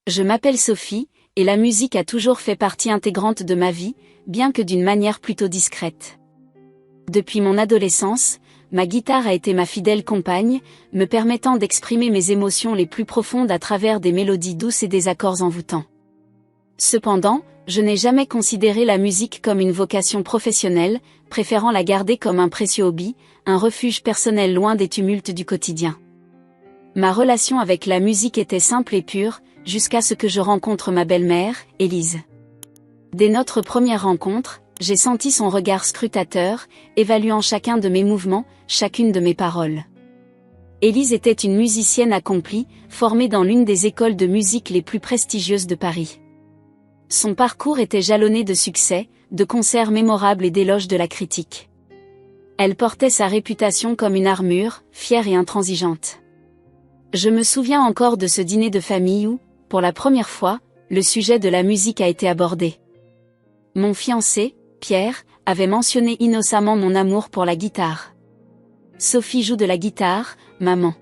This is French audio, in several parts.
Je m'appelle Sophie, et la musique a toujours fait partie intégrante de ma vie, bien que d'une manière plutôt discrète. Depuis mon adolescence, ma guitare a été ma fidèle compagne, me permettant d'exprimer mes émotions les plus profondes à travers des mélodies douces et des accords envoûtants. Cependant, je n'ai jamais considéré la musique comme une vocation professionnelle, préférant la garder comme un précieux hobby, un refuge personnel loin des tumultes du quotidien. Ma relation avec la musique était simple et pure, jusqu'à ce que je rencontre ma belle-mère, Élise. Dès notre première rencontre, j'ai senti son regard scrutateur, évaluant chacun de mes mouvements, chacune de mes paroles. Élise était une musicienne accomplie, formée dans l'une des écoles de musique les plus prestigieuses de Paris. Son parcours était jalonné de succès, de concerts mémorables et d'éloges de la critique. Elle portait sa réputation comme une armure, fière et intransigeante. Je me souviens encore de ce dîner de famille où, pour la première fois, le sujet de la musique a été abordé. Mon fiancé, Pierre, avait mentionné innocemment mon amour pour la guitare. « Sophie joue de la guitare, maman.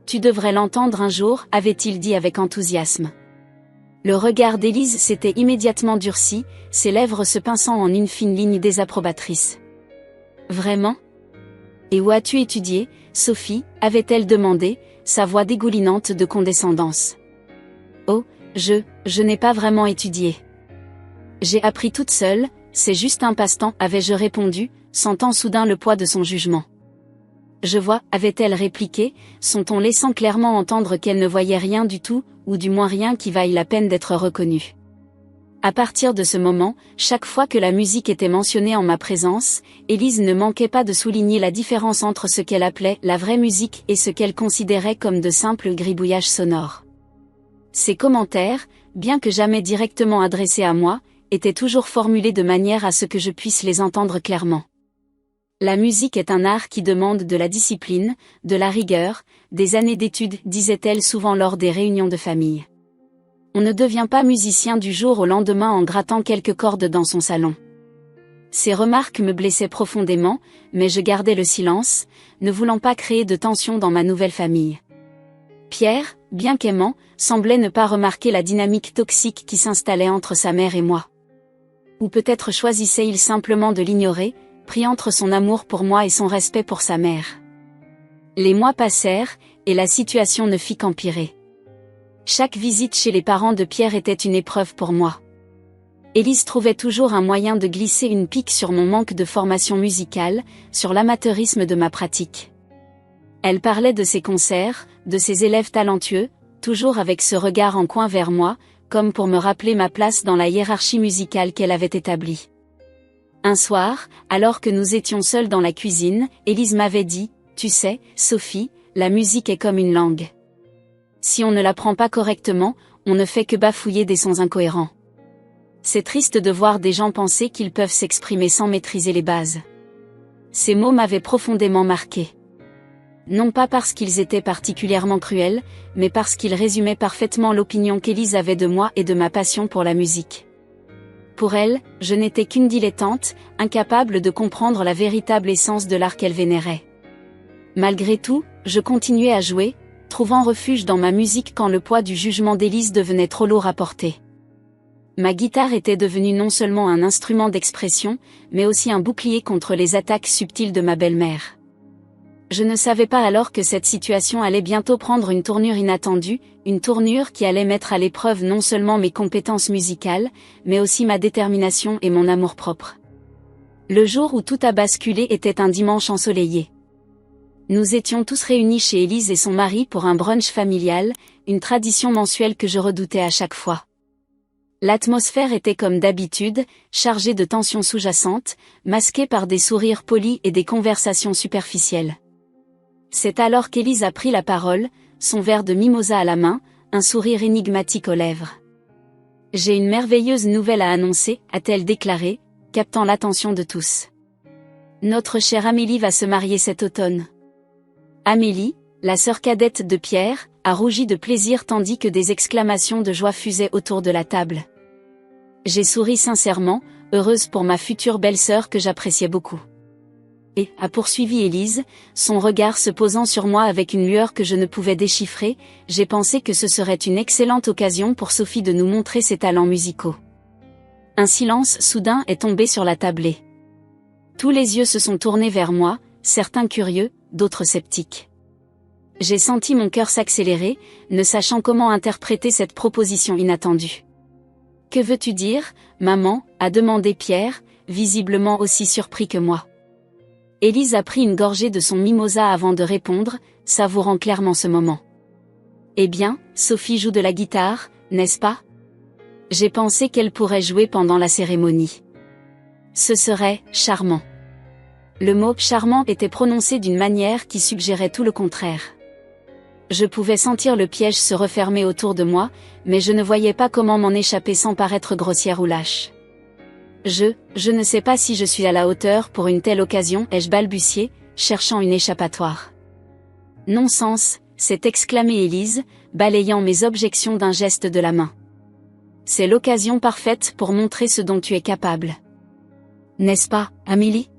Tu devrais l'entendre un jour », avait-il dit avec enthousiasme. Le regard d'Élise s'était immédiatement durci, ses lèvres se pinçant en une fine ligne désapprobatrice. « Vraiment ? Et où as-tu étudié, Sophie ?» avait-elle demandé, sa voix dégoulinante de condescendance. « Oh, je n'ai pas vraiment étudié. J'ai appris toute seule, c'est juste un passe-temps », avais-je répondu, sentant soudain le poids de son jugement. « Je vois », avait-elle répliqué, son ton laissant clairement entendre qu'elle ne voyait rien du tout, ou du moins rien qui vaille la peine d'être reconnu. À partir de ce moment, chaque fois que la musique était mentionnée en ma présence, Élise ne manquait pas de souligner la différence entre ce qu'elle appelait la vraie musique et ce qu'elle considérait comme de simples gribouillages sonores. Ces commentaires, bien que jamais directement adressés à moi, étaient toujours formulés de manière à ce que je puisse les entendre clairement. La musique est un art qui demande de la discipline, de la rigueur, des années d'études, disait-elle souvent lors des réunions de famille. On ne devient pas musicien du jour au lendemain en grattant quelques cordes dans son salon. Ces remarques me blessaient profondément, mais je gardais le silence, ne voulant pas créer de tension dans ma nouvelle famille. Pierre, bien qu'aimant, semblait ne pas remarquer la dynamique toxique qui s'installait entre sa mère et moi. Ou peut-être choisissait-il simplement de l'ignorer, pris entre son amour pour moi et son respect pour sa mère. Les mois passèrent, et la situation ne fit qu'empirer. Chaque visite chez les parents de Pierre était une épreuve pour moi. Élise trouvait toujours un moyen de glisser une pique sur mon manque de formation musicale, sur l'amateurisme de ma pratique. Elle parlait de ses concerts, de ses élèves talentueux, toujours avec ce regard en coin vers moi, comme pour me rappeler ma place dans la hiérarchie musicale qu'elle avait établie. Un soir, alors que nous étions seuls dans la cuisine, Élise m'avait dit « Tu sais, Sophie, la musique est comme une langue. Si on ne l'apprend pas correctement, on ne fait que bafouiller des sons incohérents. C'est triste de voir des gens penser qu'ils peuvent s'exprimer sans maîtriser les bases. » Ces mots m'avaient profondément marqué. Non pas parce qu'ils étaient particulièrement cruels, mais parce qu'ils résumaient parfaitement l'opinion qu'Élise avait de moi et de ma passion pour la musique. Pour elle, je n'étais qu'une dilettante, incapable de comprendre la véritable essence de l'art qu'elle vénérait. Malgré tout, je continuais à jouer, trouvant refuge dans ma musique quand le poids du jugement d'Élise devenait trop lourd à porter. Ma guitare était devenue non seulement un instrument d'expression, mais aussi un bouclier contre les attaques subtiles de ma belle-mère. Je ne savais pas alors que cette situation allait bientôt prendre une tournure inattendue, une tournure qui allait mettre à l'épreuve non seulement mes compétences musicales, mais aussi ma détermination et mon amour-propre. Le jour où tout a basculé était un dimanche ensoleillé. Nous étions tous réunis chez Élise et son mari pour un brunch familial, une tradition mensuelle que je redoutais à chaque fois. L'atmosphère était comme d'habitude, chargée de tensions sous-jacentes, masquée par des sourires polis et des conversations superficielles. C'est alors qu'Élise a pris la parole, son verre de mimosa à la main, un sourire énigmatique aux lèvres. « J'ai une merveilleuse nouvelle à annoncer », a-t-elle déclaré, captant l'attention de tous. « Notre chère Amélie va se marier cet automne. » Amélie, la sœur cadette de Pierre, a rougi de plaisir tandis que des exclamations de joie fusaient autour de la table. J'ai souri sincèrement, heureuse pour ma future belle-sœur que j'appréciais beaucoup. Et, a poursuivi Élise, son regard se posant sur moi avec une lueur que je ne pouvais déchiffrer, j'ai pensé que ce serait une excellente occasion pour Sophie de nous montrer ses talents musicaux. Un silence soudain est tombé sur la tablée. Tous les yeux se sont tournés vers moi, certains curieux, d'autres sceptiques. J'ai senti mon cœur s'accélérer, ne sachant comment interpréter cette proposition inattendue. « Que veux-tu dire, maman ?» a demandé Pierre, visiblement aussi surpris que moi. Élise a pris une gorgée de son mimosa avant de répondre, savourant clairement ce moment. « Eh bien, Sophie joue de la guitare, n'est-ce pas ? J'ai pensé qu'elle pourrait jouer pendant la cérémonie. Ce serait charmant. » Le mot « charmant » était prononcé d'une manière qui suggérait tout le contraire. Je pouvais sentir le piège se refermer autour de moi, mais je ne voyais pas comment m'en échapper sans paraître grossière ou lâche. Je ne sais pas si je suis à la hauteur pour une telle occasion, ai-je balbutié, cherchant une échappatoire. Non-sens, s'est exclamée Élise, balayant mes objections d'un geste de la main. C'est l'occasion parfaite pour montrer ce dont tu es capable. N'est-ce pas, Amélie ?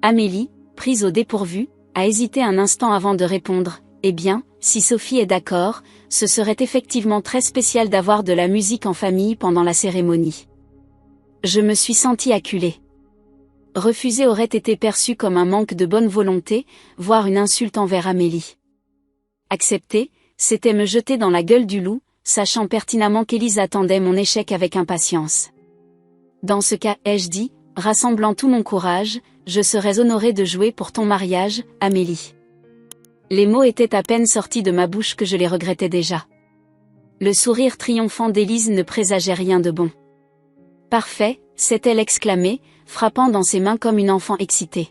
Amélie, prise au dépourvu, a hésité un instant avant de répondre. Eh bien, si Sophie est d'accord, ce serait effectivement très spécial d'avoir de la musique en famille pendant la cérémonie. Je me suis sentie acculée. Refuser aurait été perçu comme un manque de bonne volonté, voire une insulte envers Amélie. Accepter, c'était me jeter dans la gueule du loup, sachant pertinemment qu'Élise attendait mon échec avec impatience. Dans ce cas, ai-je dit, rassemblant tout mon courage, je serais honorée de jouer pour ton mariage, Amélie. Les mots étaient à peine sortis de ma bouche que je les regrettais déjà. Le sourire triomphant d'Élise ne présageait rien de bon. Parfait, s'est-elle exclamée, frappant dans ses mains comme une enfant excitée.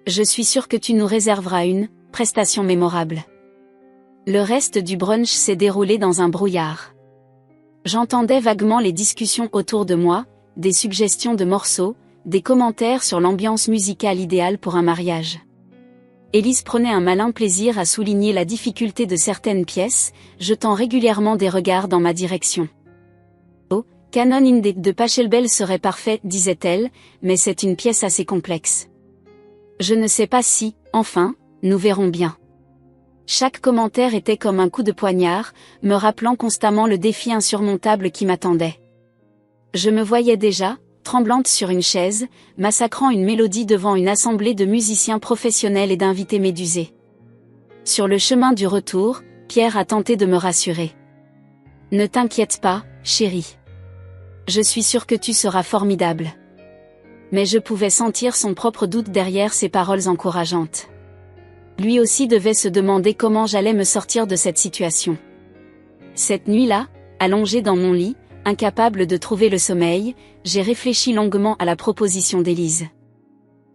Je suis sûre que tu nous réserveras une prestation mémorable. Le reste du brunch s'est déroulé dans un brouillard. J'entendais vaguement les discussions autour de moi, des suggestions de morceaux, des commentaires sur l'ambiance musicale idéale pour un mariage. Élise prenait un malin plaisir à souligner la difficulté de certaines pièces, jetant régulièrement des regards dans ma direction. Oh, Canon in D de Pachelbel serait parfait, disait-elle, mais c'est une pièce assez complexe. Je ne sais pas si, enfin, nous verrons bien. Chaque commentaire était comme un coup de poignard, me rappelant constamment le défi insurmontable qui m'attendait. Je me voyais déjà, tremblante sur une chaise, massacrant une mélodie devant une assemblée de musiciens professionnels et d'invités médusés. Sur le chemin du retour, Pierre a tenté de me rassurer. « Ne t'inquiète pas, chérie. Je suis sûre que tu seras formidable. » Mais je pouvais sentir son propre doute derrière ses paroles encourageantes. Lui aussi devait se demander comment j'allais me sortir de cette situation. Cette nuit-là, allongée dans mon lit, incapable de trouver le sommeil, j'ai réfléchi longuement à la proposition d'Élise.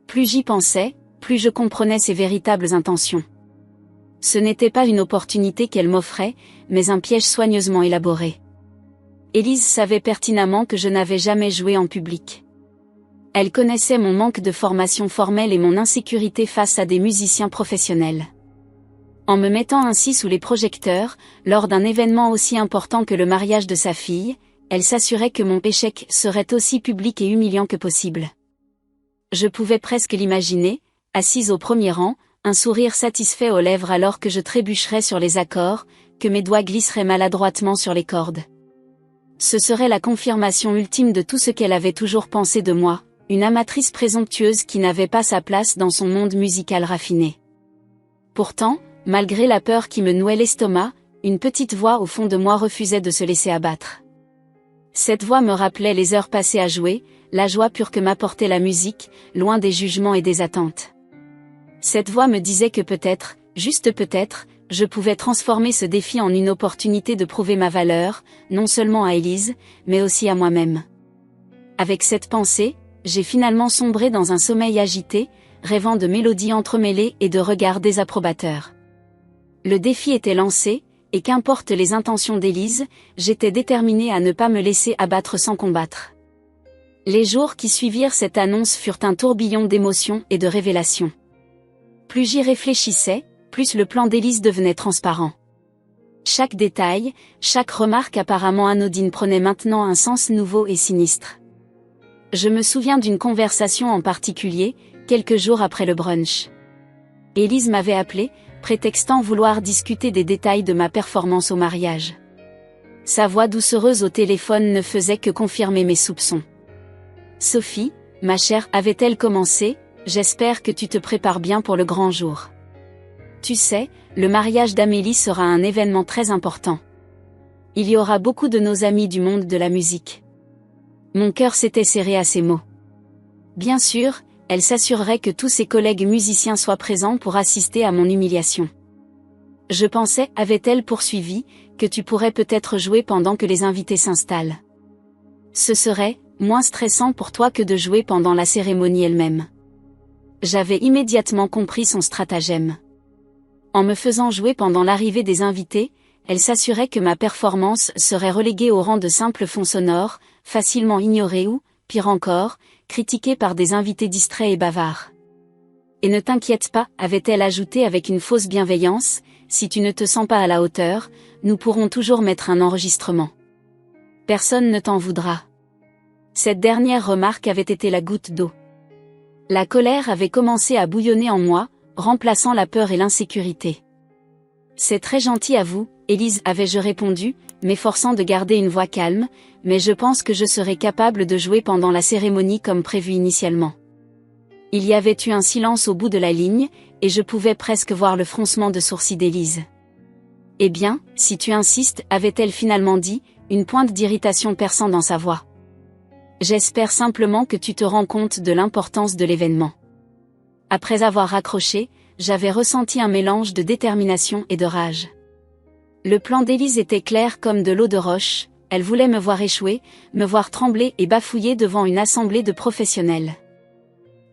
Plus j'y pensais, plus je comprenais ses véritables intentions. Ce n'était pas une opportunité qu'elle m'offrait, mais un piège soigneusement élaboré. Élise savait pertinemment que je n'avais jamais joué en public. Elle connaissait mon manque de formation formelle et mon insécurité face à des musiciens professionnels. En me mettant ainsi sous les projecteurs, lors d'un événement aussi important que le mariage de sa fille, elle s'assurait que mon échec serait aussi public et humiliant que possible. Je pouvais presque l'imaginer, assise au premier rang, un sourire satisfait aux lèvres alors que je trébucherais sur les accords, que mes doigts glisseraient maladroitement sur les cordes. Ce serait la confirmation ultime de tout ce qu'elle avait toujours pensé de moi, une amatrice présomptueuse qui n'avait pas sa place dans son monde musical raffiné. Pourtant, malgré la peur qui me nouait l'estomac, une petite voix au fond de moi refusait de se laisser abattre. Cette voix me rappelait les heures passées à jouer, la joie pure que m'apportait la musique, loin des jugements et des attentes. Cette voix me disait que peut-être, juste peut-être, je pouvais transformer ce défi en une opportunité de prouver ma valeur, non seulement à Élise, mais aussi à moi-même. Avec cette pensée, j'ai finalement sombré dans un sommeil agité, rêvant de mélodies entremêlées et de regards désapprobateurs. Le défi était lancé, et qu'importe les intentions d'Élise, j'étais déterminée à ne pas me laisser abattre sans combattre. Les jours qui suivirent cette annonce furent un tourbillon d'émotions et de révélations. Plus j'y réfléchissais, plus le plan d'Élise devenait transparent. Chaque détail, chaque remarque apparemment anodine prenait maintenant un sens nouveau et sinistre. Je me souviens d'une conversation en particulier, quelques jours après le brunch. Élise m'avait appelé, prétextant vouloir discuter des détails de ma performance au mariage. Sa voix doucereuse au téléphone ne faisait que confirmer mes soupçons. « Sophie, ma chère, avait-elle commencé, j'espère que tu te prépares bien pour le grand jour. Tu sais, le mariage d'Amélie sera un événement très important. Il y aura beaucoup de nos amis du monde de la musique. » Mon cœur s'était serré à ces mots. Bien sûr, elle s'assurerait que tous ses collègues musiciens soient présents pour assister à mon humiliation. Je pensais, avait-elle poursuivi, que tu pourrais peut-être jouer pendant que les invités s'installent. Ce serait moins stressant pour toi que de jouer pendant la cérémonie elle-même. J'avais immédiatement compris son stratagème. En me faisant jouer pendant l'arrivée des invités, elle s'assurait que ma performance serait reléguée au rang de simple fond sonore, facilement ignoré ou, pire encore, critiqué par des invités distraits et bavards. Et ne t'inquiète pas, avait-elle ajouté avec une fausse bienveillance, si tu ne te sens pas à la hauteur, nous pourrons toujours mettre un enregistrement. Personne ne t'en voudra. Cette dernière remarque avait été la goutte d'eau. La colère avait commencé à bouillonner en moi, remplaçant la peur et l'insécurité. C'est très gentil à vous, Élise, avais-je répondu, m'efforçant de garder une voix calme, mais je pense que je serai capable de jouer pendant la cérémonie comme prévu initialement. Il y avait eu un silence au bout de la ligne, et je pouvais presque voir le froncement de sourcils d'Élise. Eh bien, si tu insistes, avait-elle finalement dit, une pointe d'irritation perçant dans sa voix. J'espère simplement que tu te rends compte de l'importance de l'événement. Après avoir raccroché, j'avais ressenti un mélange de détermination et de rage. Le plan d'Élise était clair comme de l'eau de roche, elle voulait me voir échouer, me voir trembler et bafouiller devant une assemblée de professionnels.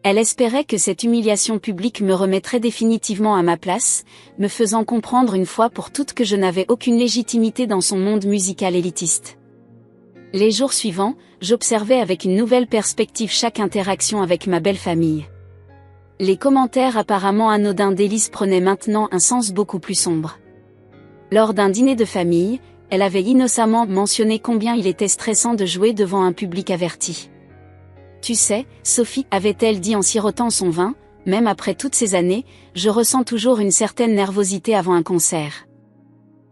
Elle espérait que cette humiliation publique me remettrait définitivement à ma place, me faisant comprendre une fois pour toutes que je n'avais aucune légitimité dans son monde musical élitiste. Les jours suivants, j'observais avec une nouvelle perspective chaque interaction avec ma belle famille. Les commentaires apparemment anodins d'Élise prenaient maintenant un sens beaucoup plus sombre. Lors d'un dîner de famille, elle avait innocemment mentionné combien il était stressant de jouer devant un public averti. Tu sais, Sophie, avait-elle dit en sirotant son vin, même après toutes ces années, je ressens toujours une certaine nervosité avant un concert.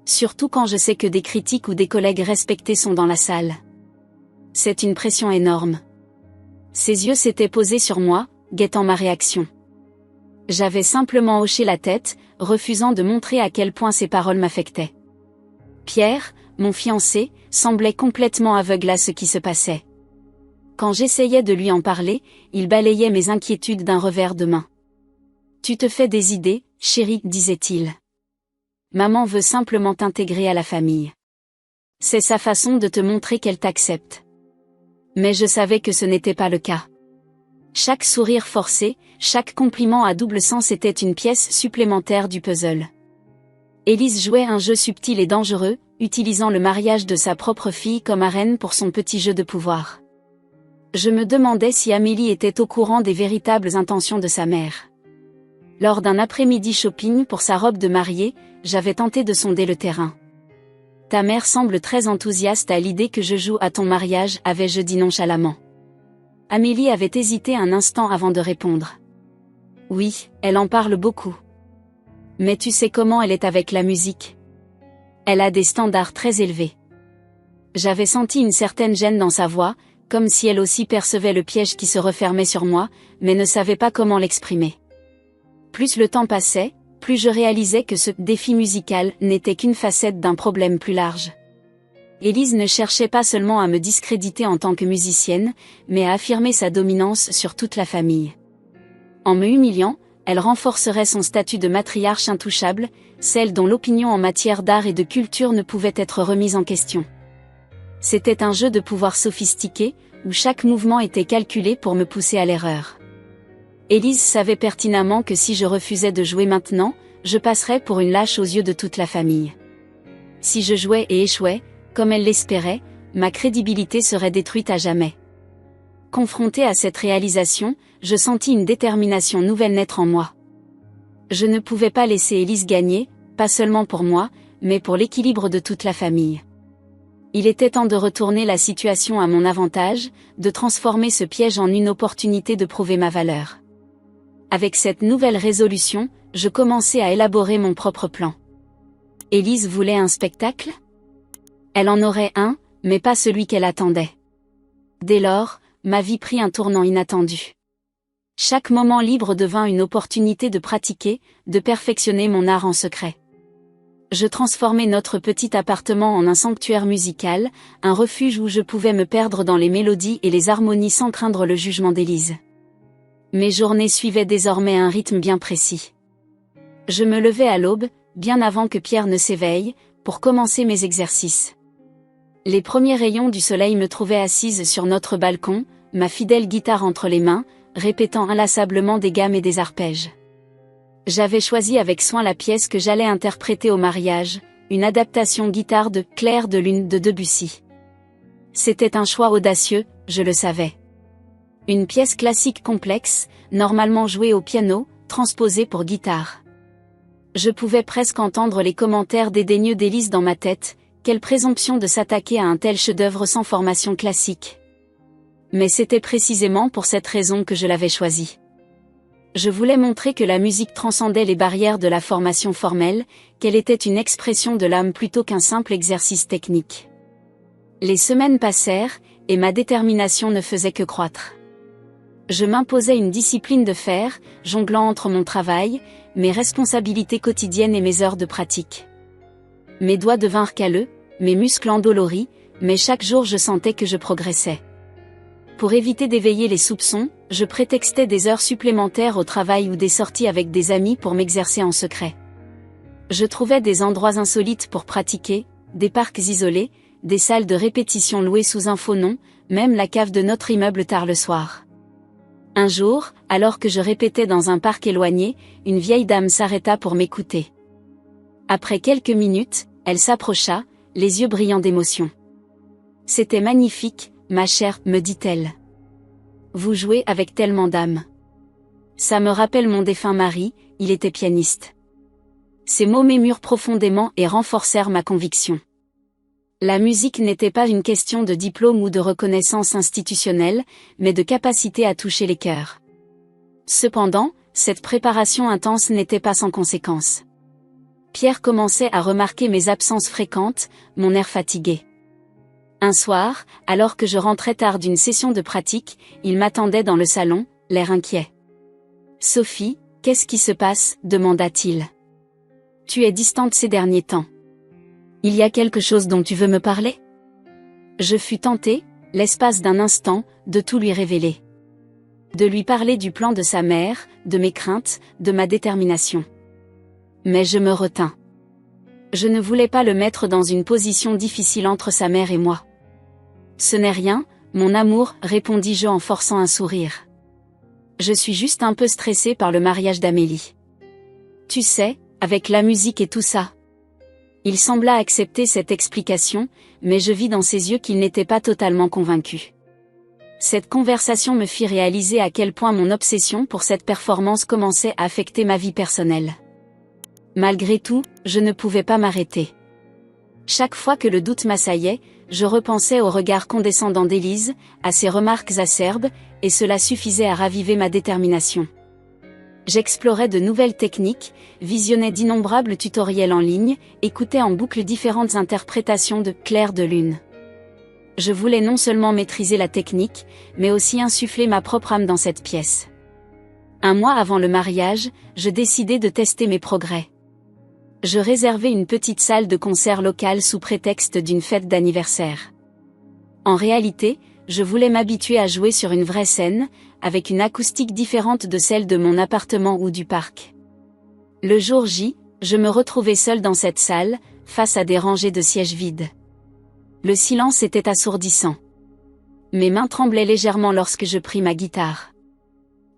Surtout quand je sais que des critiques ou des collègues respectés sont dans la salle. C'est une pression énorme. Ses yeux s'étaient posés sur moi, guettant ma réaction. J'avais simplement hoché la tête, refusant de montrer à quel point ces paroles m'affectaient. Pierre, mon fiancé, semblait complètement aveugle à ce qui se passait. Quand j'essayais de lui en parler, il balayait mes inquiétudes d'un revers de main. « Tu te fais des idées, chérie, disait-il. Maman veut simplement t'intégrer à la famille. C'est sa façon de te montrer qu'elle t'accepte. » Mais je savais que ce n'était pas le cas. Chaque sourire forcé, chaque compliment à double sens était une pièce supplémentaire du puzzle. Élise jouait un jeu subtil et dangereux, utilisant le mariage de sa propre fille comme arène pour son petit jeu de pouvoir. Je me demandais si Amélie était au courant des véritables intentions de sa mère. Lors d'un après-midi shopping pour sa robe de mariée, j'avais tenté de sonder le terrain. « Ta mère semble très enthousiaste à l'idée que je joue à ton mariage », avais-je dit nonchalamment. Amélie avait hésité un instant avant de répondre. « Oui, elle en parle beaucoup. Mais tu sais comment elle est avec la musique. Elle a des standards très élevés. » J'avais senti une certaine gêne dans sa voix, comme si elle aussi percevait le piège qui se refermait sur moi, mais ne savait pas comment l'exprimer. Plus le temps passait, plus je réalisais que ce défi musical n'était qu'une facette d'un problème plus large. Élise ne cherchait pas seulement à me discréditer en tant que musicienne, mais à affirmer sa dominance sur toute la famille. En me humiliant, elle renforcerait son statut de matriarche intouchable, celle dont l'opinion en matière d'art et de culture ne pouvait être remise en question. C'était un jeu de pouvoir sophistiqué, où chaque mouvement était calculé pour me pousser à l'erreur. Élise savait pertinemment que si je refusais de jouer maintenant, je passerais pour une lâche aux yeux de toute la famille. Si je jouais et échouais, comme elle l'espérait, ma crédibilité serait détruite à jamais. Confrontée à cette réalisation, je sentis une détermination nouvelle naître en moi. Je ne pouvais pas laisser Élise gagner, pas seulement pour moi, mais pour l'équilibre de toute la famille. Il était temps de retourner la situation à mon avantage, de transformer ce piège en une opportunité de prouver ma valeur. Avec cette nouvelle résolution, je commençais à élaborer mon propre plan. Élise voulait un spectacle? Elle en aurait un, mais pas celui qu'elle attendait. Dès lors, ma vie prit un tournant inattendu. Chaque moment libre devint une opportunité de pratiquer, de perfectionner mon art en secret. Je transformais notre petit appartement en un sanctuaire musical, un refuge où je pouvais me perdre dans les mélodies et les harmonies sans craindre le jugement d'Élise. Mes journées suivaient désormais un rythme bien précis. Je me levais à l'aube, bien avant que Pierre ne s'éveille, pour commencer mes exercices. Les premiers rayons du soleil me trouvaient assise sur notre balcon, ma fidèle guitare entre les mains, répétant inlassablement des gammes et des arpèges. J'avais choisi avec soin la pièce que j'allais interpréter au mariage, une adaptation guitare de Clair de lune de Debussy. C'était un choix audacieux, je le savais. Une pièce classique complexe, normalement jouée au piano, transposée pour guitare. Je pouvais presque entendre les commentaires dédaigneux d'Élise dans ma tête, quelle présomption de s'attaquer à un tel chef-d'œuvre sans formation classique. Mais c'était précisément pour cette raison que je l'avais choisi. Je voulais montrer que la musique transcendait les barrières de la formation formelle, qu'elle était une expression de l'âme plutôt qu'un simple exercice technique. Les semaines passèrent, et ma détermination ne faisait que croître. Je m'imposais une discipline de fer, jonglant entre mon travail, mes responsabilités quotidiennes et mes heures de pratique. Mes doigts devinrent calleux, mes muscles endoloris, mais chaque jour je sentais que je progressais. Pour éviter d'éveiller les soupçons, je prétextais des heures supplémentaires au travail ou des sorties avec des amis pour m'exercer en secret. Je trouvais des endroits insolites pour pratiquer, des parcs isolés, des salles de répétition louées sous un faux nom, même la cave de notre immeuble tard le soir. Un jour, alors que je répétais dans un parc éloigné, une vieille dame s'arrêta pour m'écouter. Après quelques minutes, elle s'approcha, les yeux brillants d'émotion. « C'était magnifique, ma chère, me dit-elle. Vous jouez avec tellement d'âme. Ça me rappelle mon défunt mari, il était pianiste. » Ces mots m'émurent profondément et renforcèrent ma conviction. La musique n'était pas une question de diplôme ou de reconnaissance institutionnelle, mais de capacité à toucher les cœurs. Cependant, cette préparation intense n'était pas sans conséquences. Pierre commençait à remarquer mes absences fréquentes, mon air fatigué. Un soir, alors que je rentrais tard d'une session de pratique, il m'attendait dans le salon, l'air inquiet. « Sophie, qu'est-ce qui se passe ?» demanda-t-il. « Tu es distante ces derniers temps. Il y a quelque chose dont tu veux me parler ?» Je fus tentée, l'espace d'un instant, de tout lui révéler. De lui parler du plan de sa mère, de mes craintes, de ma détermination. Mais je me retins. Je ne voulais pas le mettre dans une position difficile entre sa mère et moi. « Ce n'est rien, mon amour, répondis-je en forçant un sourire. Je suis juste un peu stressée par le mariage d'Amélie. Tu sais, avec la musique et tout ça. » Il sembla accepter cette explication, mais je vis dans ses yeux qu'il n'était pas totalement convaincu. Cette conversation me fit réaliser à quel point mon obsession pour cette performance commençait à affecter ma vie personnelle. Malgré tout, je ne pouvais pas m'arrêter. Chaque fois que le doute m'assaillait, je repensais au regard condescendant d'Élise, à ses remarques acerbes, et cela suffisait à raviver ma détermination. J'explorais de nouvelles techniques, visionnais d'innombrables tutoriels en ligne, écoutais en boucle différentes interprétations de Clair de lune. Je voulais non seulement maîtriser la technique, mais aussi insuffler ma propre âme dans cette pièce. Un mois avant le mariage, je décidai de tester mes progrès. Je réservai une petite salle de concert locale sous prétexte d'une fête d'anniversaire. En réalité, je voulais m'habituer à jouer sur une vraie scène, avec une acoustique différente de celle de mon appartement ou du parc. Le jour J, je me retrouvai seule dans cette salle, face à des rangées de sièges vides. Le silence était assourdissant. Mes mains tremblaient légèrement lorsque je pris ma guitare.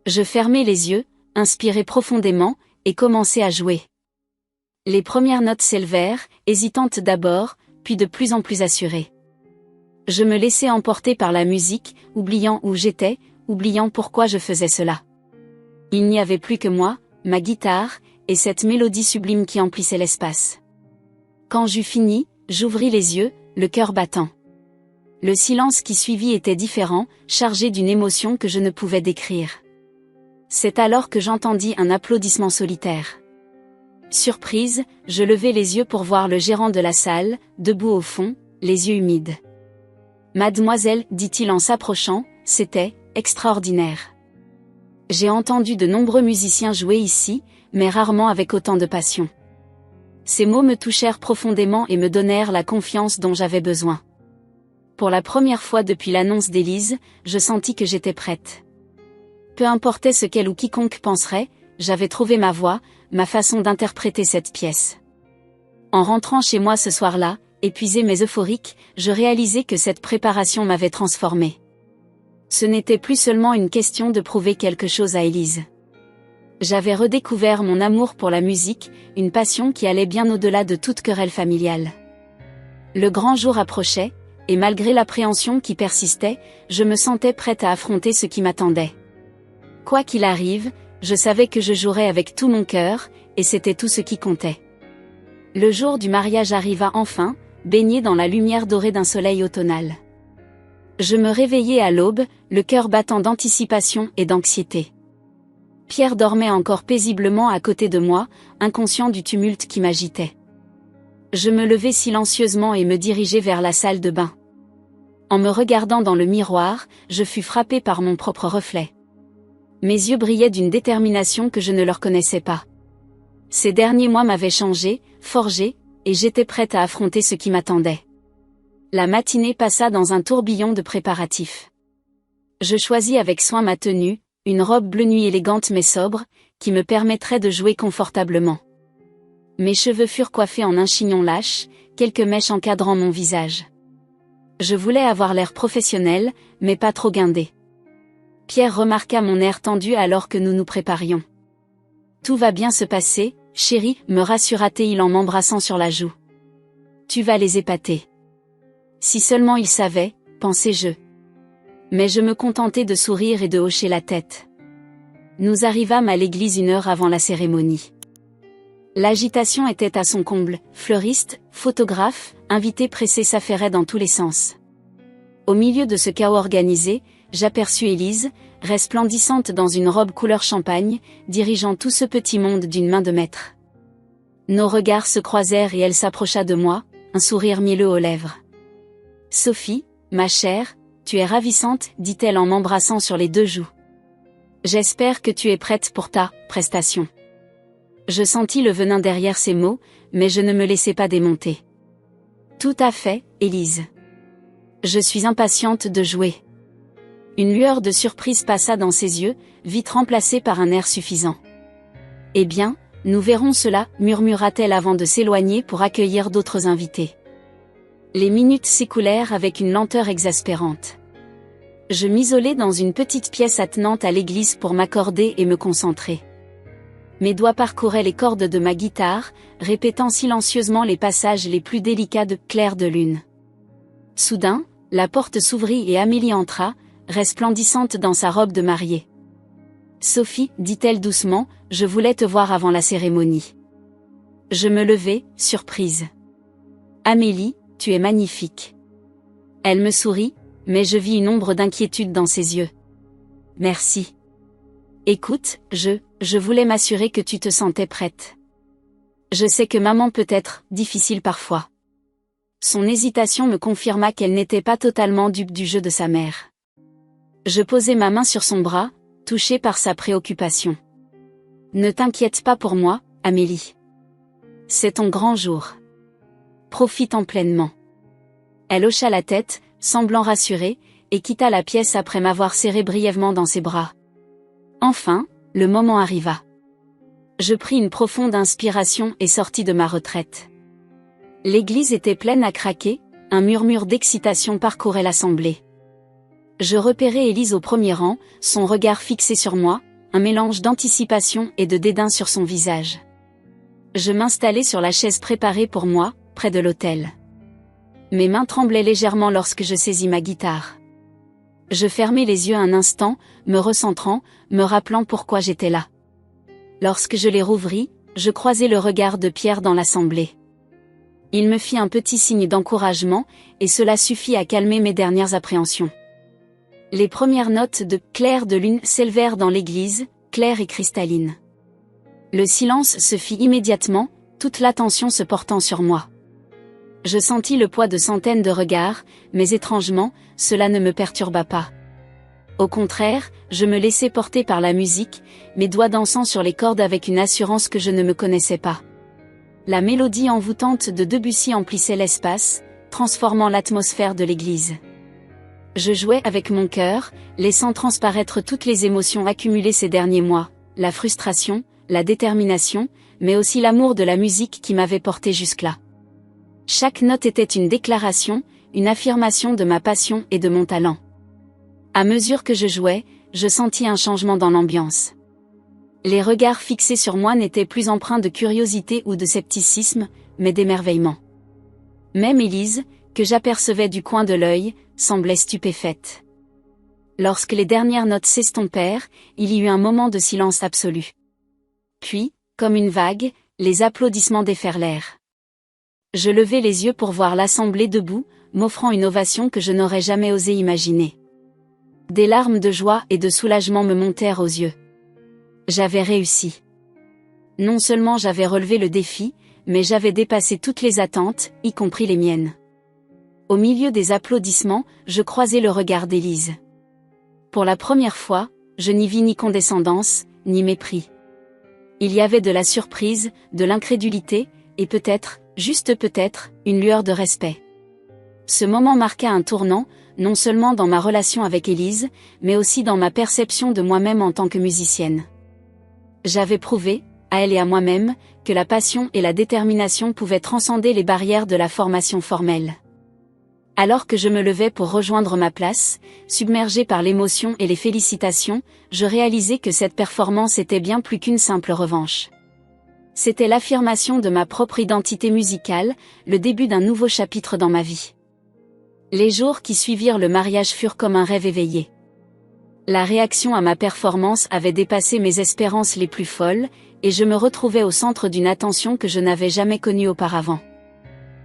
Je fermai les yeux, inspirai profondément, et commençai à jouer. Les premières notes s'élevèrent, hésitantes d'abord, puis de plus en plus assurées. Je me laissai emporter par la musique, oubliant où j'étais, oubliant pourquoi je faisais cela. Il n'y avait plus que moi, ma guitare, et cette mélodie sublime qui emplissait l'espace. Quand j'eus fini, j'ouvris les yeux, le cœur battant. Le silence qui suivit était différent, chargé d'une émotion que je ne pouvais décrire. C'est alors que j'entendis un applaudissement solitaire. Surprise, je levai les yeux pour voir le gérant de la salle, debout au fond, les yeux humides. « Mademoiselle, dit-il en s'approchant, c'était extraordinaire. J'ai entendu de nombreux musiciens jouer ici, mais rarement avec autant de passion. » Ces mots me touchèrent profondément et me donnèrent la confiance dont j'avais besoin. Pour la première fois depuis l'annonce d'Élise, je sentis que j'étais prête. Peu importait ce qu'elle ou quiconque penserait, j'avais trouvé ma voix, ma façon d'interpréter cette pièce. En rentrant chez moi ce soir-là, épuisée mais euphorique, je réalisais que cette préparation m'avait transformée. Ce n'était plus seulement une question de prouver quelque chose à Élise. J'avais redécouvert mon amour pour la musique, une passion qui allait bien au-delà de toute querelle familiale. Le grand jour approchait, et malgré l'appréhension qui persistait, je me sentais prête à affronter ce qui m'attendait. Quoi qu'il arrive, je savais que je jouerais avec tout mon cœur, et c'était tout ce qui comptait. Le jour du mariage arriva enfin, baigné dans la lumière dorée d'un soleil automnal. Je me réveillai à l'aube, le cœur battant d'anticipation et d'anxiété. Pierre dormait encore paisiblement à côté de moi, inconscient du tumulte qui m'agitait. Je me levai silencieusement et me dirigeai vers la salle de bain. En me regardant dans le miroir, je fus frappée par mon propre reflet. Mes yeux brillaient d'une détermination que je ne leur connaissais pas. Ces derniers mois m'avaient changé, forgé, et j'étais prête à affronter ce qui m'attendait. La matinée passa dans un tourbillon de préparatifs. Je choisis avec soin ma tenue, une robe bleu nuit élégante mais sobre, qui me permettrait de jouer confortablement. Mes cheveux furent coiffés en un chignon lâche, quelques mèches encadrant mon visage. Je voulais avoir l'air professionnel, mais pas trop guindé. Pierre remarqua mon air tendu alors que nous nous préparions. « Tout va bien se passer, chérie, me rassura-t-il en m'embrassant sur la joue. Tu vas les épater. Si seulement ils savaient, pensai-je. Mais je me contentai de sourire et de hocher la tête. Nous arrivâmes à l'église 1 heure avant la cérémonie. L'agitation était à son comble, fleuristes, photographes, invités pressés s'affairaient dans tous les sens. Au milieu de ce chaos organisé, j'aperçus Élise, resplendissante dans une robe couleur champagne, dirigeant tout ce petit monde d'une main de maître. Nos regards se croisèrent et elle s'approcha de moi, un sourire mielleux aux lèvres. « Sophie, ma chère, tu es ravissante, dit-elle en m'embrassant sur les 2 joues. J'espère que tu es prête pour ta prestation. » Je sentis le venin derrière ces mots, mais je ne me laissai pas démonter. « Tout à fait, Élise. Je suis impatiente de jouer. » Une lueur de surprise passa dans ses yeux, vite remplacée par un air suffisant. « Eh bien, nous verrons cela, murmura-t-elle avant de s'éloigner pour accueillir d'autres invités. Les minutes s'écoulèrent avec une lenteur exaspérante. Je m'isolai dans une petite pièce attenante à l'église pour m'accorder et me concentrer. Mes doigts parcouraient les cordes de ma guitare, répétant silencieusement les passages les plus délicats de « Clair de lune ». Soudain, la porte s'ouvrit et Amélie entra, resplendissante dans sa robe de mariée. « Sophie, dit-elle doucement, je voulais te voir avant la cérémonie. » Je me levai, surprise. « Amélie, tu es magnifique. » Elle me sourit, mais je vis une ombre d'inquiétude dans ses yeux. « Merci. Écoute, je voulais m'assurer que tu te sentais prête. Je sais que maman peut être difficile parfois. » Son hésitation me confirma qu'elle n'était pas totalement dupe du jeu de sa mère. Je posai ma main sur son bras, touchée par sa préoccupation. « Ne t'inquiète pas pour moi, Amélie. C'est ton grand jour. Profite-en pleinement. » Elle hocha la tête, semblant rassurée, et quitta la pièce après m'avoir serré brièvement dans ses bras. Enfin, le moment arriva. Je pris une profonde inspiration et sortis de ma retraite. L'église était pleine à craquer, un murmure d'excitation parcourait l'assemblée. Je repérai Élise au premier rang, son regard fixé sur moi, un mélange d'anticipation et de dédain sur son visage. Je m'installai sur la chaise préparée pour moi, près de l'autel. Mes mains tremblaient légèrement lorsque je saisis ma guitare. Je fermai les yeux un instant, me recentrant, me rappelant pourquoi j'étais là. Lorsque je les rouvris, je croisai le regard de Pierre dans l'assemblée. Il me fit un petit signe d'encouragement, et cela suffit à calmer mes dernières appréhensions. Les premières notes de « Clair de lune » s'élevèrent dans l'église, claire et cristalline. Le silence se fit immédiatement, toute l'attention se portant sur moi. Je sentis le poids de centaines de regards, mais étrangement, cela ne me perturba pas. Au contraire, je me laissais porter par la musique, mes doigts dansant sur les cordes avec une assurance que je ne me connaissais pas. La mélodie envoûtante de Debussy emplissait l'espace, transformant l'atmosphère de l'église. Je jouais avec mon cœur, laissant transparaître toutes les émotions accumulées ces derniers mois, la frustration, la détermination, mais aussi l'amour de la musique qui m'avait porté jusque-là. Chaque note était une déclaration, une affirmation de ma passion et de mon talent. À mesure que je jouais, je sentis un changement dans l'ambiance. Les regards fixés sur moi n'étaient plus empreints de curiosité ou de scepticisme, mais d'émerveillement. Même Élise, que j'apercevais du coin de l'œil, semblait stupéfaite. Lorsque les dernières notes s'estompèrent, il y eut un moment de silence absolu. Puis, comme une vague, les applaudissements déferlèrent. Je levai les yeux pour voir l'assemblée debout, m'offrant une ovation que je n'aurais jamais osé imaginer. Des larmes de joie et de soulagement me montèrent aux yeux. J'avais réussi. Non seulement j'avais relevé le défi, mais j'avais dépassé toutes les attentes, y compris les miennes. Au milieu des applaudissements, je croisai le regard d'Élise. Pour la première fois, je n'y vis ni condescendance, ni mépris. Il y avait de la surprise, de l'incrédulité, et peut-être, juste peut-être, une lueur de respect. Ce moment marqua un tournant, non seulement dans ma relation avec Élise, mais aussi dans ma perception de moi-même en tant que musicienne. J'avais prouvé, à elle et à moi-même, que la passion et la détermination pouvaient transcender les barrières de la formation formelle. Alors que je me levais pour rejoindre ma place, submergée par l'émotion et les félicitations, je réalisai que cette performance était bien plus qu'une simple revanche. C'était l'affirmation de ma propre identité musicale, le début d'un nouveau chapitre dans ma vie. Les jours qui suivirent le mariage furent comme un rêve éveillé. La réaction à ma performance avait dépassé mes espérances les plus folles, et je me retrouvais au centre d'une attention que je n'avais jamais connue auparavant.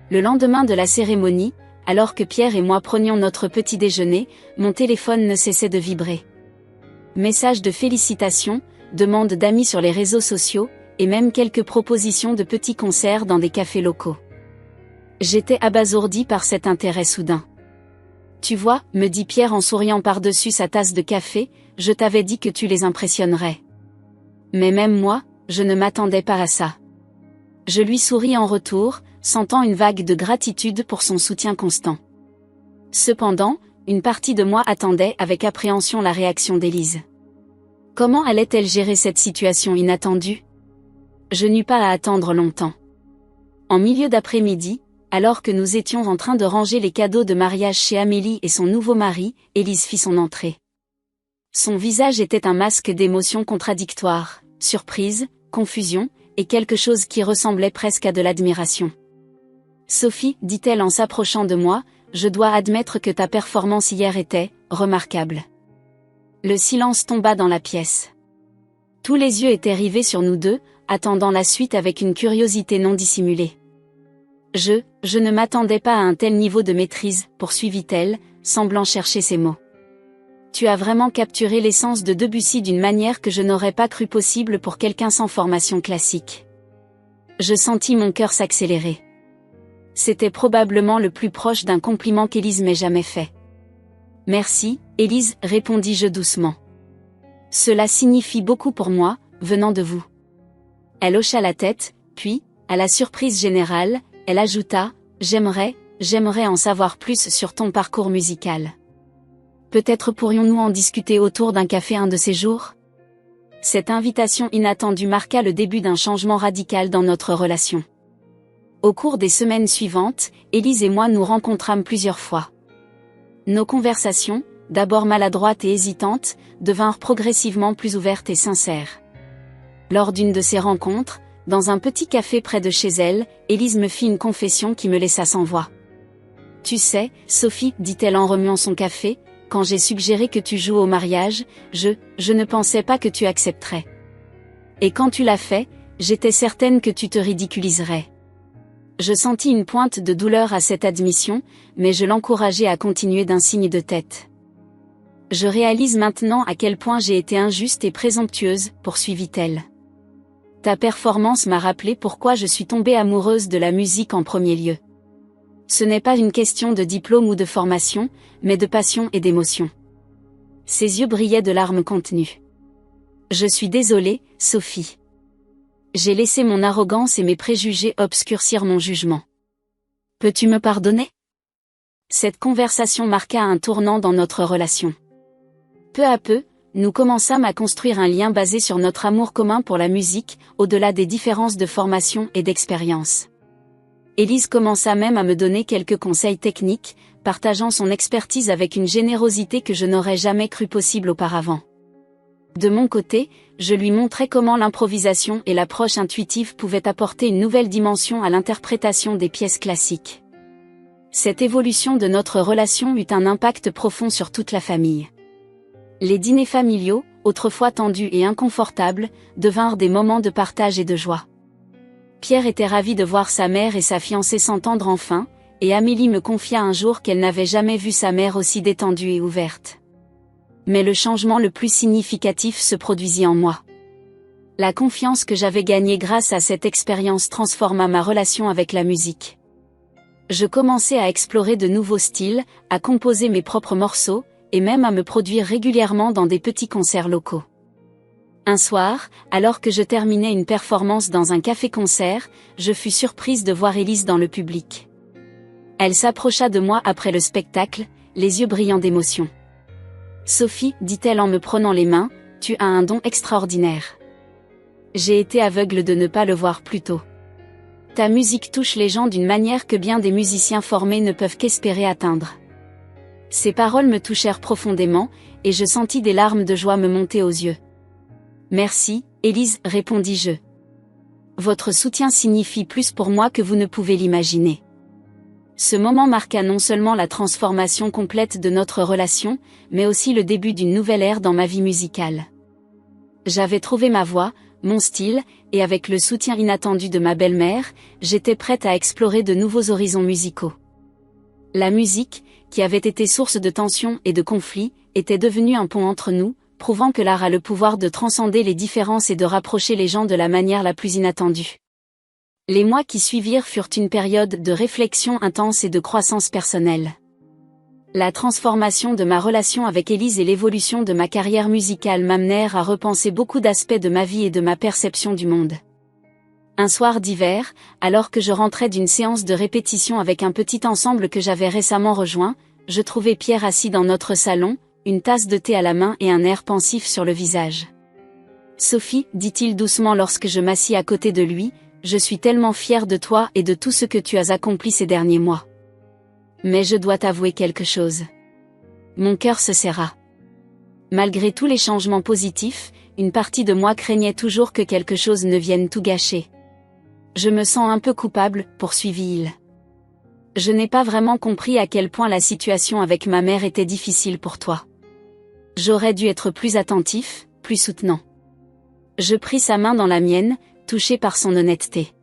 Le lendemain de la cérémonie, alors que Pierre et moi prenions notre petit déjeuner, mon téléphone ne cessait de vibrer. Messages de félicitations, demandes d'amis sur les réseaux sociaux, et même quelques propositions de petits concerts dans des cafés locaux. J'étais abasourdi par cet intérêt soudain. Tu vois, me dit Pierre en souriant par-dessus sa tasse de café, je t'avais dit que tu les impressionnerais. Mais même moi, je ne m'attendais pas à ça. Je lui souris en retour, sentant une vague de gratitude pour son soutien constant. Cependant, une partie de moi attendait avec appréhension la réaction d'Élise. Comment allait-elle gérer cette situation inattendue ? Je n'eus pas à attendre longtemps. En milieu d'après-midi, alors que nous étions en train de ranger les cadeaux de mariage chez Amélie et son nouveau mari, Élise fit son entrée. Son visage était un masque d'émotions contradictoires, surprise, confusion, et quelque chose qui ressemblait presque à de l'admiration. « Sophie, dit-elle en s'approchant de moi, je dois admettre que ta performance hier était remarquable. » Le silence tomba dans la pièce. Tous les yeux étaient rivés sur nous deux, attendant la suite avec une curiosité non dissimulée. Je ne m'attendais pas à un tel niveau de maîtrise, poursuivit-elle, semblant chercher ses mots. Tu as vraiment capturé l'essence de Debussy d'une manière que je n'aurais pas cru possible pour quelqu'un sans formation classique. Je sentis mon cœur s'accélérer. C'était probablement le plus proche d'un compliment qu'Élise m'ait jamais fait. Merci, Élise, répondis-je doucement. Cela signifie beaucoup pour moi, venant de vous. Elle hocha la tête, puis, à la surprise générale, elle ajouta, j'aimerais en savoir plus sur ton parcours musical. Peut-être pourrions-nous en discuter autour d'un café un de ces jours ? Cette invitation inattendue marqua le début d'un changement radical dans notre relation. Au cours des semaines suivantes, Élise et moi nous rencontrâmes plusieurs fois. Nos conversations, d'abord maladroites et hésitantes, devinrent progressivement plus ouvertes et sincères. Lors d'une de ces rencontres, dans un petit café près de chez elle, Élise me fit une confession qui me laissa sans voix. « Tu sais, Sophie, dit-elle en remuant son café, quand j'ai suggéré que tu joues au mariage, je ne pensais pas que tu accepterais. Et quand tu l'as fait, j'étais certaine que tu te ridiculiserais. » Je sentis une pointe de douleur à cette admission, mais je l'encourageai à continuer d'un signe de tête. Je réalise maintenant à quel point j'ai été injuste et présomptueuse, poursuivit-elle. Ta performance m'a rappelé pourquoi je suis tombée amoureuse de la musique en premier lieu. Ce n'est pas une question de diplôme ou de formation, mais de passion et d'émotion. Ses yeux brillaient de larmes contenues. Je suis désolée, Sophie. J'ai laissé mon arrogance et mes préjugés obscurcir mon jugement. Peux-tu me pardonner? Cette conversation marqua un tournant dans notre relation. Peu à peu, nous commençâmes à construire un lien basé sur notre amour commun pour la musique, au-delà des différences de formation et d'expérience. Élise commença même à me donner quelques conseils techniques, partageant son expertise avec une générosité que je n'aurais jamais cru possible auparavant. De mon côté, je lui montrais comment l'improvisation et l'approche intuitive pouvaient apporter une nouvelle dimension à l'interprétation des pièces classiques. Cette évolution de notre relation eut un impact profond sur toute la famille. Les dîners familiaux, autrefois tendus et inconfortables, devinrent des moments de partage et de joie. Pierre était ravi de voir sa mère et sa fiancée s'entendre enfin, et Amélie me confia un jour qu'elle n'avait jamais vu sa mère aussi détendue et ouverte. Mais le changement le plus significatif se produisit en moi. La confiance que j'avais gagnée grâce à cette expérience transforma ma relation avec la musique. Je commençai à explorer de nouveaux styles, à composer mes propres morceaux, et même à me produire régulièrement dans des petits concerts locaux. Un soir, alors que je terminais une performance dans un café-concert, je fus surprise de voir Élise dans le public. Elle s'approcha de moi après le spectacle, les yeux brillants d'émotion. « Sophie, dit-elle en me prenant les mains, tu as un don extraordinaire. J'ai été aveugle de ne pas le voir plus tôt. Ta musique touche les gens d'une manière que bien des musiciens formés ne peuvent qu'espérer atteindre. » Ces paroles me touchèrent profondément, et je sentis des larmes de joie me monter aux yeux. « Merci, Élise, répondis-je. Votre soutien signifie plus pour moi que vous ne pouvez l'imaginer. » Ce moment marqua non seulement la transformation complète de notre relation, mais aussi le début d'une nouvelle ère dans ma vie musicale. J'avais trouvé ma voix, mon style, et avec le soutien inattendu de ma belle-mère, j'étais prête à explorer de nouveaux horizons musicaux. La musique, qui avait été source de tensions et de conflits, était devenue un pont entre nous, prouvant que l'art a le pouvoir de transcender les différences et de rapprocher les gens de la manière la plus inattendue. Les mois qui suivirent furent une période de réflexion intense et de croissance personnelle. La transformation de ma relation avec Élise et l'évolution de ma carrière musicale m'amenèrent à repenser beaucoup d'aspects de ma vie et de ma perception du monde. Un soir d'hiver, alors que je rentrais d'une séance de répétition avec un petit ensemble que j'avais récemment rejoint, je trouvai Pierre assis dans notre salon, une tasse de thé à la main et un air pensif sur le visage. « Sophie, dit-il doucement lorsque je m'assis à côté de lui, je suis tellement fière de toi et de tout ce que tu as accompli ces derniers mois. Mais je dois t'avouer quelque chose. Mon cœur se serra. Malgré tous les changements positifs, une partie de moi craignait toujours que quelque chose ne vienne tout gâcher. Je me sens un peu coupable, poursuivit-il. Je n'ai pas vraiment compris à quel point la situation avec ma mère était difficile pour toi. J'aurais dû être plus attentif, plus soutenant. Je pris sa main dans la mienne, touché par son honnêteté.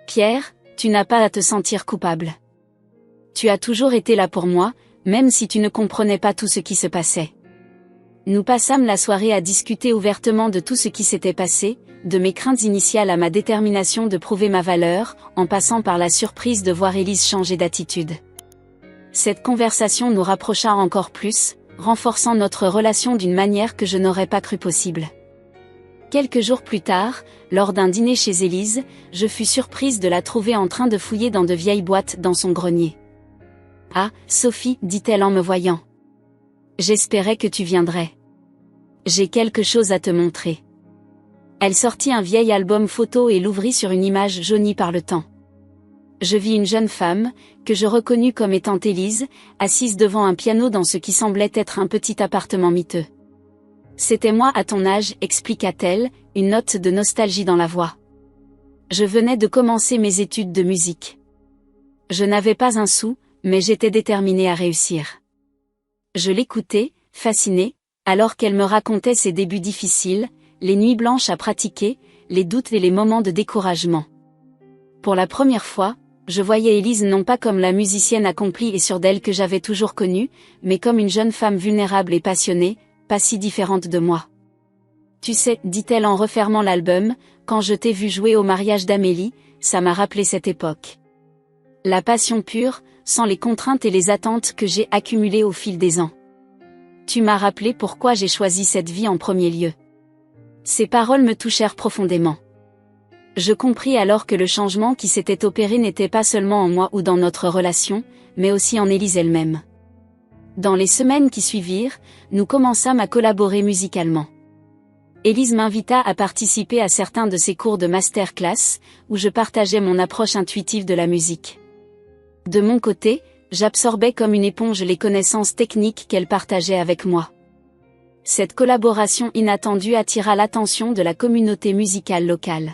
Pierre, tu n'as pas à te sentir coupable. Tu as toujours été là pour moi, même si tu ne comprenais pas tout ce qui se passait. Nous passâmes la soirée à discuter ouvertement de tout ce qui s'était passé, de mes craintes initiales à ma détermination de prouver ma valeur, en passant par la surprise de voir Élise changer d'attitude. Cette conversation nous rapprocha encore plus, renforçant notre relation d'une manière que je n'aurais pas cru possible. Quelques jours plus tard, lors d'un dîner chez Élise, je fus surprise de la trouver en train de fouiller dans de vieilles boîtes dans son grenier. « Ah, Sophie, dit-elle en me voyant. J'espérais que tu viendrais. J'ai quelque chose à te montrer. » Elle sortit un vieil album photo et l'ouvrit sur une image jaunie par le temps. Je vis une jeune femme, que je reconnus comme étant Élise, assise devant un piano dans ce qui semblait être un petit appartement miteux. « C'était moi à ton âge, expliqua-t-elle, une note de nostalgie dans la voix. Je venais de commencer mes études de musique. Je n'avais pas un sou, mais j'étais déterminée à réussir. » Je l'écoutais, fascinée, alors qu'elle me racontait ses débuts difficiles, les nuits blanches à pratiquer, les doutes et les moments de découragement. Pour la première fois, Je voyais Élise non pas comme la musicienne accomplie et sûre d'elle que j'avais toujours connue, mais comme une jeune femme vulnérable et passionnée, pas si différente de moi. Tu sais, dit-elle en refermant l'album, quand je t'ai vu jouer au mariage d'Amélie, ça m'a rappelé cette époque. La passion pure, sans les contraintes et les attentes que j'ai accumulées au fil des ans. Tu m'as rappelé pourquoi j'ai choisi cette vie en premier lieu. Ces paroles me touchèrent profondément. Je compris alors que le changement qui s'était opéré n'était pas seulement en moi ou dans notre relation, mais aussi en Élise elle-même. Dans les semaines qui suivirent, nous commençâmes à collaborer musicalement. Élise m'invita à participer à certains de ses cours de masterclass, où je partageais mon approche intuitive de la musique. De mon côté, j'absorbais comme une éponge les connaissances techniques qu'elle partageait avec moi. Cette collaboration inattendue attira l'attention de la communauté musicale locale.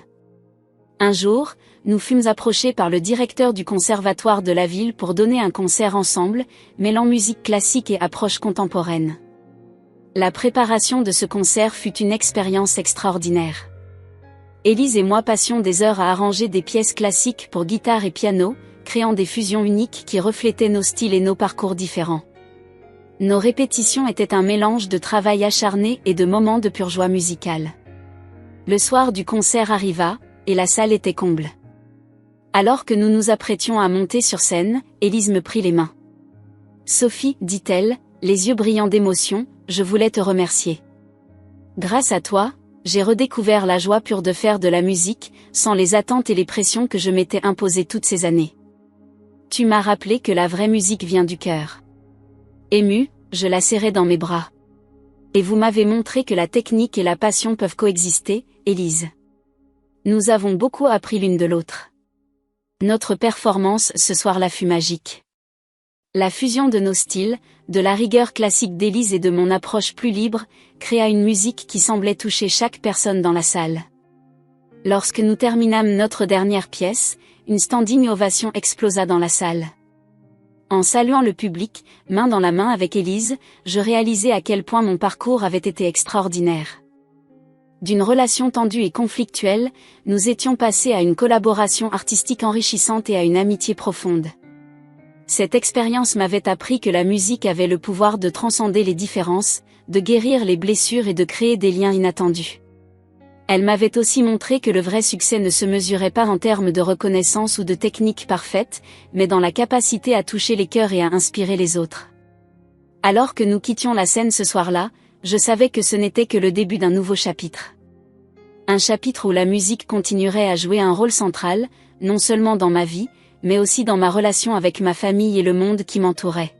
Un jour, nous fûmes approchés par le directeur du conservatoire de la ville pour donner un concert ensemble, mêlant musique classique et approche contemporaine. La préparation de ce concert fut une expérience extraordinaire. Élise et moi passions des heures à arranger des pièces classiques pour guitare et piano, créant des fusions uniques qui reflétaient nos styles et nos parcours différents. Nos répétitions étaient un mélange de travail acharné et de moments de pure joie musicale. Le soir du concert arriva, et la salle était comble. Alors que nous nous apprêtions à monter sur scène, Élise me prit les mains. « Sophie, dit-elle, les yeux brillants d'émotion, je voulais te remercier. Grâce à toi, j'ai redécouvert la joie pure de faire de la musique, sans les attentes et les pressions que je m'étais imposées toutes ces années. Tu m'as rappelé que la vraie musique vient du cœur. » Émue, je la serrai dans mes bras. « Et vous m'avez montré que la technique et la passion peuvent coexister, Élise. Nous avons beaucoup appris l'une de l'autre. Notre performance ce soir-là fut magique. La fusion de nos styles, de la rigueur classique d'Élise et de mon approche plus libre, créa une musique qui semblait toucher chaque personne dans la salle. Lorsque nous terminâmes notre dernière pièce, une standing ovation explosa dans la salle. En saluant le public, main dans la main avec Élise, je réalisais à quel point mon parcours avait été extraordinaire. D'une relation tendue et conflictuelle, nous étions passés à une collaboration artistique enrichissante et à une amitié profonde. Cette expérience m'avait appris que la musique avait le pouvoir de transcender les différences, de guérir les blessures et de créer des liens inattendus. Elle m'avait aussi montré que le vrai succès ne se mesurait pas en termes de reconnaissance ou de technique parfaite, mais dans la capacité à toucher les cœurs et à inspirer les autres. Alors que nous quittions la scène ce soir-là, je savais que ce n'était que le début d'un nouveau chapitre. Un chapitre où la musique continuerait à jouer un rôle central, non seulement dans ma vie, mais aussi dans ma relation avec ma famille et le monde qui m'entourait.